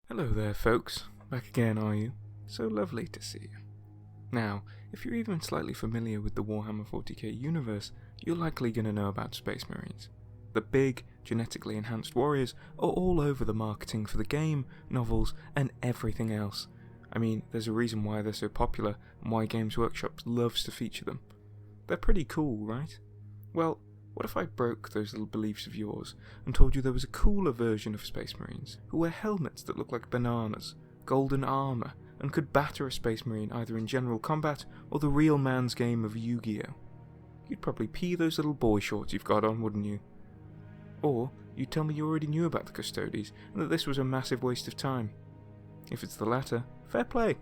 Hello there, folks. Back again, are you? So lovely to see you. Now, if you're even slightly familiar with the Warhammer 40K universe, you're likely going to know about Space Marines. The big, genetically enhanced warriors are all over the marketing for the game, novels, and everything else. I mean, there's a reason why they're so popular and why Games Workshop loves to feature them. They're pretty cool, right? Well, what if I broke those little beliefs of yours and told you there was a cooler version of Space Marines who wear helmets that look like bananas, golden armour, and could batter a Space Marine either in general combat or the real man's game of Yu-Gi-Oh? You'd probably pee those little boy shorts you've got on, wouldn't you? Or you'd tell me you already knew about the Custodes and that this was a massive waste of time. If it's the latter, fair play.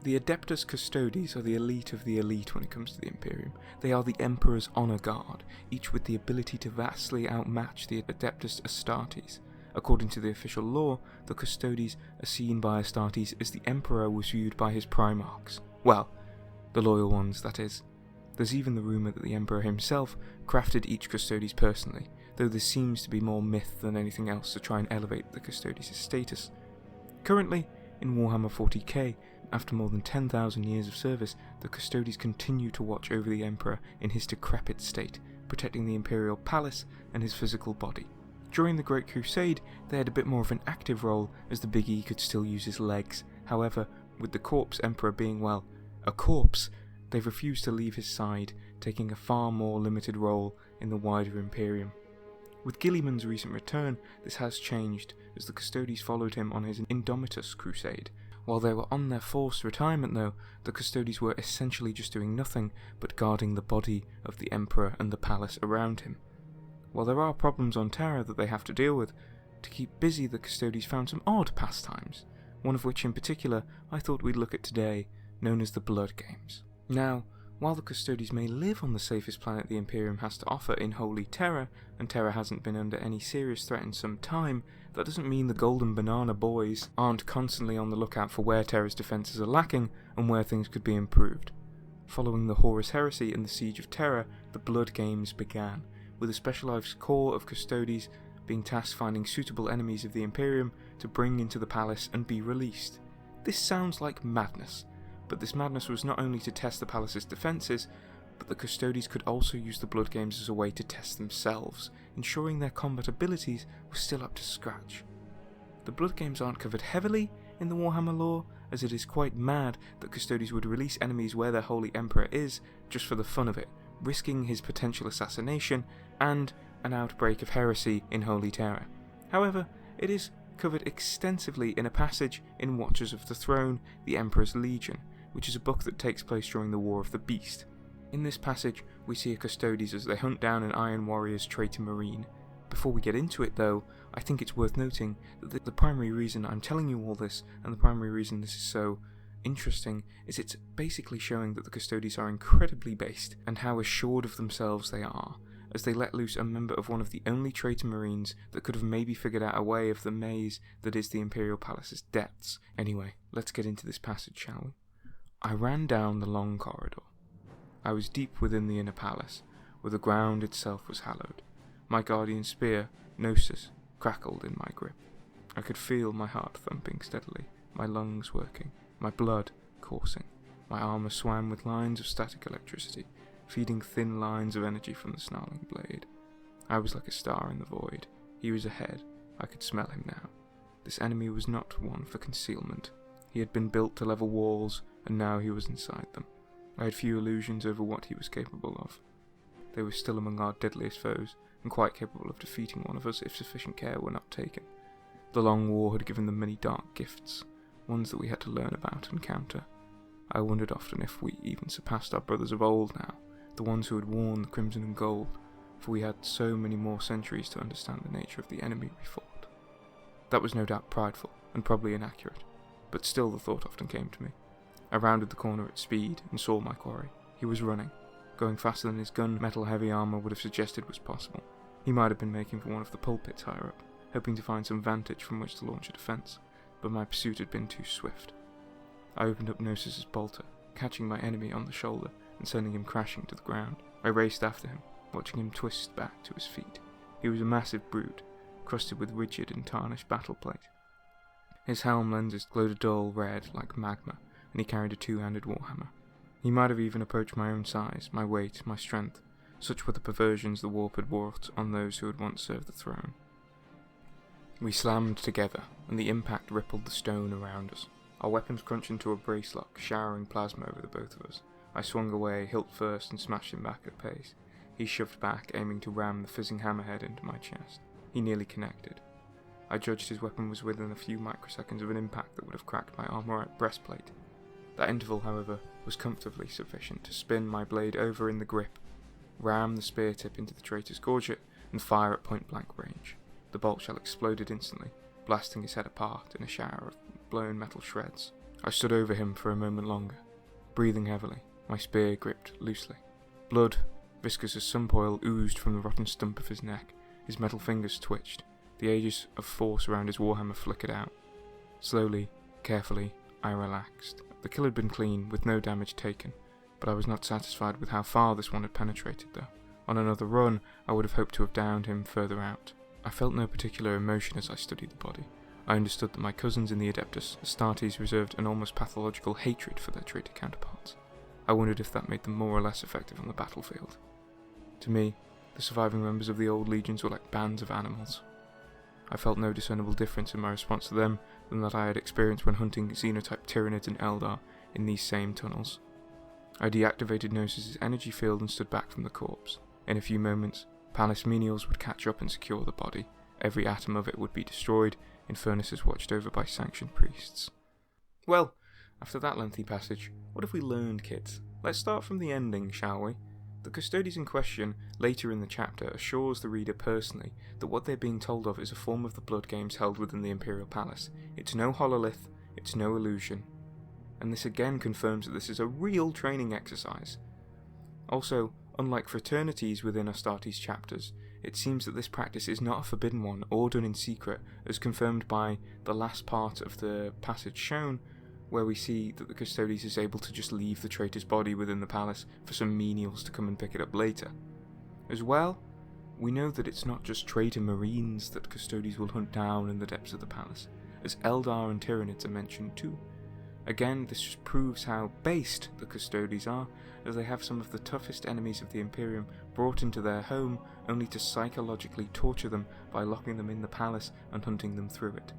The Adeptus Custodes are the elite of the elite when it comes to the Imperium. They are the Emperor's honour guard, each with the ability to vastly outmatch the Adeptus Astartes. According to the official lore, the Custodes are seen by Astartes as the Emperor was viewed by his Primarchs. Well, the loyal ones, that is. There's even the rumour that the Emperor himself crafted each Custodes personally, though this seems to be more myth than anything else to try and elevate the Custodes' status. Currently, in Warhammer 40K, after more than 10,000 years of service, the Custodes continue to watch over the Emperor in his decrepit state, protecting the Imperial Palace and his physical body. During the Great Crusade, they had a bit more of an active role, as the Big E could still use his legs. However, with the Corpse Emperor being, well, a corpse, they've refused to leave his side, taking a far more limited role in the wider Imperium. With Guilliman's recent return, this has changed, as the Custodes followed him on his Indomitus crusade. While they were on their forced retirement though, the Custodes were essentially just doing nothing but guarding the body of the Emperor and the palace around him. While there are problems on Terra that they have to deal with, to keep busy the Custodes found some odd pastimes, one of which in particular I thought we'd look at today, known as the Blood Games. Now, while the Custodes may live on the safest planet the Imperium has to offer in Holy Terra, and Terra hasn't been under any serious threat in some time, that doesn't mean the Golden Banana Boys aren't constantly on the lookout for where Terra's defences are lacking and where things could be improved. Following the Horus Heresy and the Siege of Terra, the Blood Games began, with a specialised corps of Custodes being tasked finding suitable enemies of the Imperium to bring into the palace and be released. This sounds like madness, but this madness was not only to test the palace's defences, but the Custodes could also use the Blood Games as a way to test themselves, ensuring their combat abilities were still up to scratch. The Blood Games aren't covered heavily in the Warhammer lore, as it is quite mad that Custodes would release enemies where their Holy Emperor is, just for the fun of it, risking his potential assassination and an outbreak of heresy in Holy Terra. However, it is covered extensively in a passage in Watchers of the Throne, the Emperor's Legion, which is a book that takes place during the War of the Beast. In this passage, we see a Custodes as they hunt down an Iron Warrior's traitor marine. Before we get into it though, I think it's worth noting that the primary reason I'm telling you all this, and the primary reason this is so interesting, is it's basically showing that the Custodes are incredibly based, and how assured of themselves they are, as they let loose a member of one of the only traitor marines that could have maybe figured out a way of the maze that is the Imperial Palace's depths. Anyway, let's get into this passage, shall we? I ran down the long corridor. I was deep within the inner palace, where the ground itself was hallowed. My guardian spear, Gnosis, crackled in my grip. I could feel my heart thumping steadily, my lungs working, my blood coursing. My armour swam with lines of static electricity, feeding thin lines of energy from the snarling blade. I was like a star in the void. He was ahead. I could smell him now. This enemy was not one for concealment. He had been built to level walls, and now he was inside them. I had few illusions over what he was capable of. They were still among our deadliest foes, and quite capable of defeating one of us if sufficient care were not taken. The long war had given them many dark gifts, ones that we had to learn about and counter. I wondered often if we even surpassed our brothers of old now, the ones who had worn the crimson and gold, for we had so many more centuries to understand the nature of the enemy we fought. That was no doubt prideful, and probably inaccurate, but still the thought often came to me. I rounded the corner at speed and saw my quarry. He was running, going faster than his gun-metal heavy armour would have suggested was possible. He might have been making for one of the pulpits higher up, hoping to find some vantage from which to launch a defence, but my pursuit had been too swift. I opened up Gnosis' bolter, catching my enemy on the shoulder and sending him crashing to the ground. I raced after him, watching him twist back to his feet. He was a massive brute, crusted with rigid and tarnished battle plate. His helm lenses glowed a dull red like magma, and he carried a two-handed warhammer. He might have even approached my own size, my weight, my strength. Such were the perversions the warp had wrought on those who had once served the throne. We slammed together, and the impact rippled the stone around us. Our weapons crunched into a brace lock, showering plasma over the both of us. I swung away, hilt first, and smashed him back at pace. He shoved back, aiming to ram the fizzing hammerhead into my chest. He nearly connected. I judged his weapon was within a few microseconds of an impact that would have cracked my armorite breastplate. That interval, however, was comfortably sufficient to spin my blade over in the grip, ram the spear tip into the traitor's gorget, and fire at point-blank range. The bolt shell exploded instantly, blasting his head apart in a shower of blown metal shreds. I stood over him for a moment longer, breathing heavily, my spear gripped loosely. Blood, viscous as sunpoil, oozed from the rotten stump of his neck. His metal fingers twitched. The aegis of force around his warhammer flickered out. Slowly, carefully, I relaxed. The kill had been clean, with no damage taken, but I was not satisfied with how far this one had penetrated, though. On another run, I would have hoped to have downed him further out. I felt no particular emotion as I studied the body. I understood that my cousins in the Adeptus Astartes reserved an almost pathological hatred for their traitor counterparts. I wondered if that made them more or less effective on the battlefield. To me, the surviving members of the old legions were like bands of animals. I felt no discernible difference in my response to them than that I had experienced when hunting xenotype Tyranids and Eldar in these same tunnels. I deactivated Gnosis' energy field and stood back from the corpse. In a few moments, palace menials would catch up and secure the body. Every atom of it would be destroyed in furnaces watched over by sanctioned priests. Well, after that lengthy passage, what have we learned, kids? Let's start from the ending, shall we? The Custodes in question, later in the chapter, assures the reader personally that what they're being told of is a form of the blood games held within the Imperial Palace. It's no hololith, it's no illusion. And this again confirms that this is a real training exercise. Also, unlike fraternities within Astartes chapters, it seems that this practice is not a forbidden one or done in secret, as confirmed by the last part of the passage shown, where we see that the Custodes is able to just leave the traitor's body within the palace for some menials to come and pick it up later. As well, we know that it's not just traitor marines that Custodes will hunt down in the depths of the palace, as Eldar and Tyranids are mentioned too. Again, this just proves how based the Custodes are, as they have some of the toughest enemies of the Imperium brought into their home only to psychologically torture them by locking them in the palace and hunting them through it.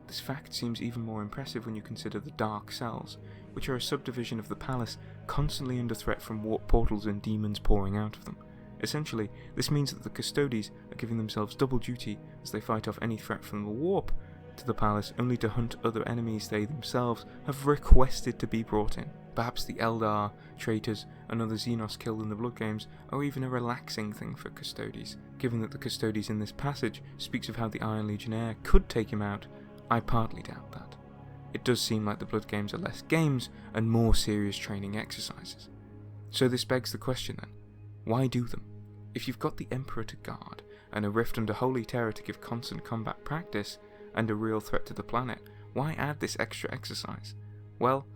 This fact seems even more impressive when you consider the Dark Cells, which are a subdivision of the palace constantly under threat from warp portals and demons pouring out of them. Essentially, this means that the Custodes are giving themselves double duty as they fight off any threat from the warp to the palace, only to hunt other enemies they themselves have requested to be brought in. Perhaps the Eldar, traitors, and other Xenos killed in the Blood Games are even a relaxing thing for Custodes. Given that the Custodes in this passage speaks of how the Iron Legionnaire could take him out, I partly doubt that. It does seem like the Blood Games are less games and more serious training exercises. So this begs the question then, why do them? If you've got the Emperor to guard, and a rift under Holy Terra to give constant combat practice, and a real threat to the planet, why add this extra exercise? Well,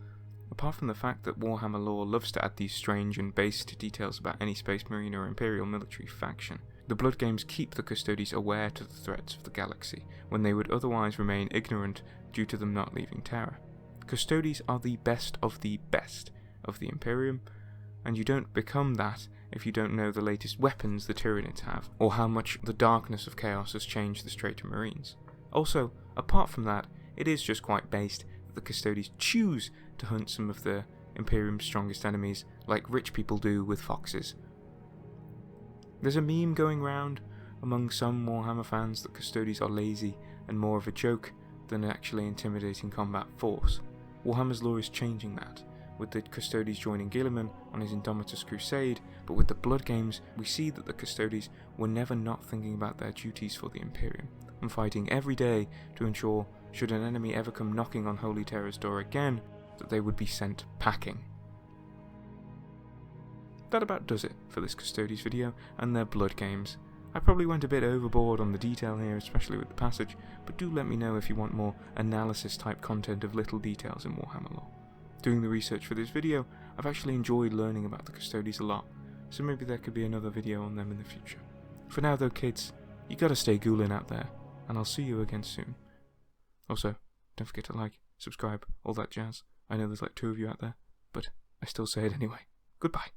apart from the fact that Warhammer lore loves to add these strange and based details about any Space Marine or Imperial military faction, the Blood Games keep the Custodes aware to the threats of the galaxy, when they would otherwise remain ignorant due to them not leaving Terra. Custodes are the best of the Imperium, and you don't become that if you don't know the latest weapons the Tyranids have, or how much the darkness of chaos has changed the traitor marines. Also, apart from that, it is just quite based that the Custodes choose to hunt some of the Imperium's strongest enemies, like rich people do with foxes. There's a meme going round among some Warhammer fans that Custodes are lazy and more of a joke than an actually intimidating combat force. Warhammer's lore is changing that, with the Custodes joining Guilliman on his Indomitus crusade, but with the Blood Games we see that the Custodes were never not thinking about their duties for the Imperium, and fighting every day to ensure, should an enemy ever come knocking on Holy Terra's door again, that they would be sent packing. That about does it for this Custodes video and their Blood Games. I probably went a bit overboard on the detail here, especially with the passage, but do let me know if you want more analysis type content of little details in Warhammer lore. Doing the research for this video, I've actually enjoyed learning about the Custodes a lot, so maybe there could be another video on them in the future. For now though kids, you gotta stay ghouling out there, and I'll see you again soon. Also, don't forget to like, subscribe, all that jazz. I know there's like 2 of you out there, but I still say it anyway. Goodbye.